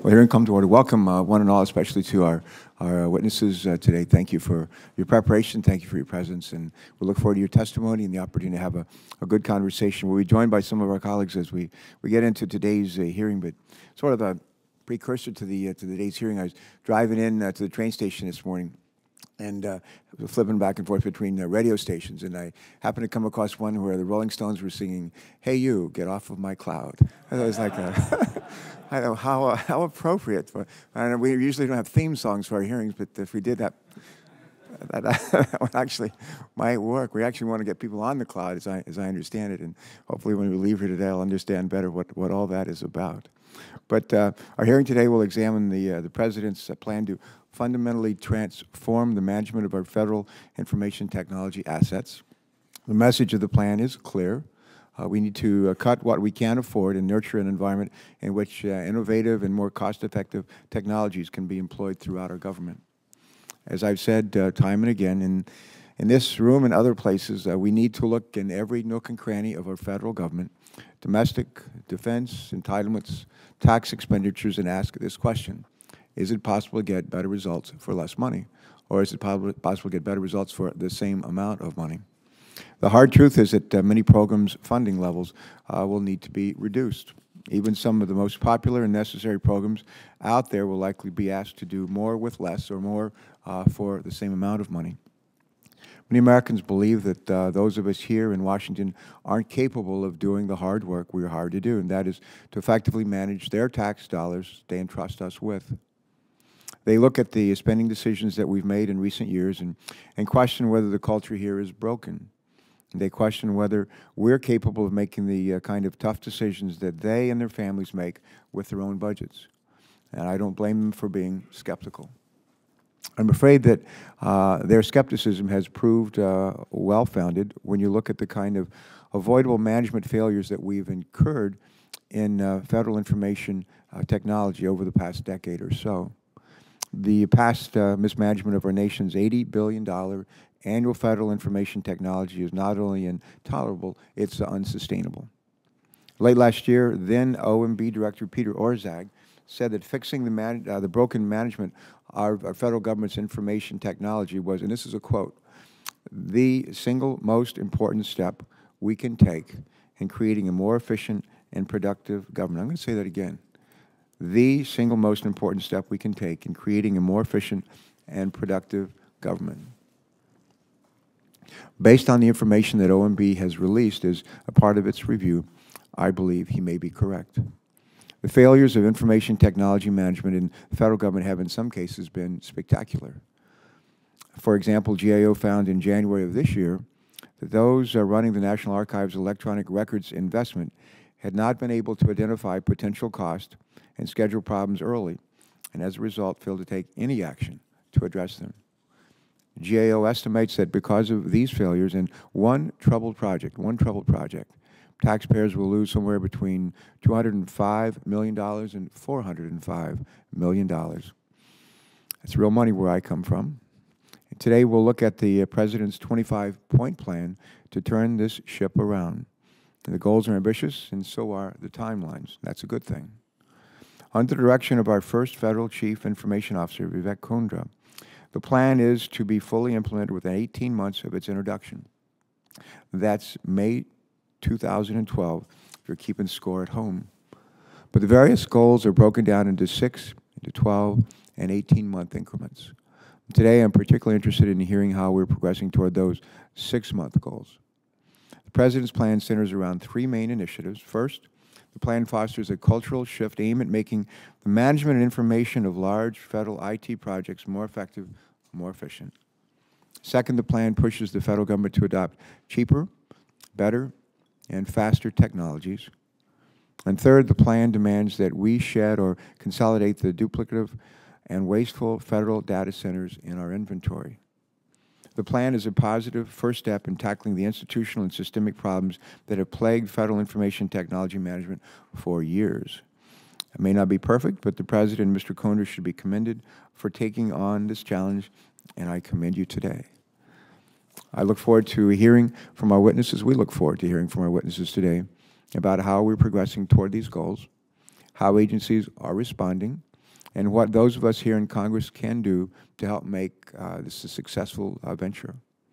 Well, hearing come to order. Welcome, one and all, especially to our witnesses today. Thank you for your preparation. Thank you for your presence. And we look forward to your testimony and the opportunity to have a good conversation. We'll be joined by some of our colleagues as we get into today's hearing, but sort of a precursor to the today's hearing. I was driving in to the train station this morning and flipping back and forth between radio stations, and I happened to come across one where the Rolling Stones were singing, "Hey You, Get Off of My Cloud." And I was like, I know how appropriate. I know we usually don't have theme songs for our hearings, but if we did that would actually might work. We actually want to get people on the cloud, as I understand it, and hopefully when we leave here today, I'll understand better what all that is about. But our hearing today will examine the President's plan to fundamentally transform the management of our federal information technology assets. The message of the plan is clear. We need to cut what we can't afford and nurture an environment in which innovative and more cost-effective technologies can be employed throughout our government. As I've said time and again, in this room and other places, we need to look in every nook and cranny of our federal government, domestic, defense, entitlements, tax expenditures, and ask this question: is it possible to get better results for less money? Or is it possible to get better results for the same amount of money? The hard truth is that many programs' funding levels will need to be reduced. Even some of the most popular and necessary programs out there will likely be asked to do more with less or more for the same amount of money. Many Americans believe that those of us here in Washington aren't capable of doing the hard work we are hired to do, and that is to effectively manage their tax dollars they entrust us with. They look at the spending decisions that we've made in recent years and question whether the culture here is broken. They question whether we're capable of making the kind of tough decisions that they and their families make with their own budgets. And I don't blame them for being skeptical. I'm afraid that their skepticism has proved well-founded when you look at the kind of avoidable management failures that we've incurred in federal information technology over the past decade or so. The past mismanagement of our nation's $80 billion annual federal information technology is not only intolerable, it's unsustainable. Late last year, then OMB Director Peter Orszag said that fixing the broken management of our federal government's information technology was, and this is a quote, "the single most important step we can take in creating a more efficient and productive government." I'm going to say that again. The single most important step we can take in creating a more efficient and productive government. Based on the information that OMB has released as a part of its review, I believe he may be correct. The failures of information technology management in the federal government have in some cases been spectacular. For example, GAO found in January of this year that those running the National Archives electronic records investment had not been able to identify potential cost and schedule problems early, and as a result failed to take any action to address them. GAO estimates that because of these failures and one troubled project, taxpayers will lose somewhere between $205 million and $405 million. That's real money where I come from. And today we'll look at the President's 25-point plan to turn this ship around. And the goals are ambitious, and so are the timelines. That's a good thing. Under the direction of our first federal Chief Information Officer, Vivek Kundra, the plan is to be fully implemented within 18 months of its introduction. That's May 2012, if you're keeping score at home. But the various goals are broken down into 6, into 12, and 18-month increments. Today, I'm particularly interested in hearing how we're progressing toward those 6-month goals. The President's plan centers around 3 main initiatives. First, the plan fosters a cultural shift aimed at making the management and information of large federal IT projects more effective, more efficient. Second, the plan pushes the federal government to adopt cheaper, better, and faster technologies. And third, the plan demands that we shed or consolidate the duplicative and wasteful federal data centers in our inventory. The plan is a positive first step in tackling the institutional and systemic problems that have plagued federal information technology management for years. It may not be perfect, but the President and Mr. Kundra should be commended for taking on this challenge, and I commend you today. I look forward to hearing from our witnesses. We look forward to hearing from our witnesses today about how we're progressing toward these goals, how agencies are responding, and what those of us here in Congress can do to help make this a successful venture.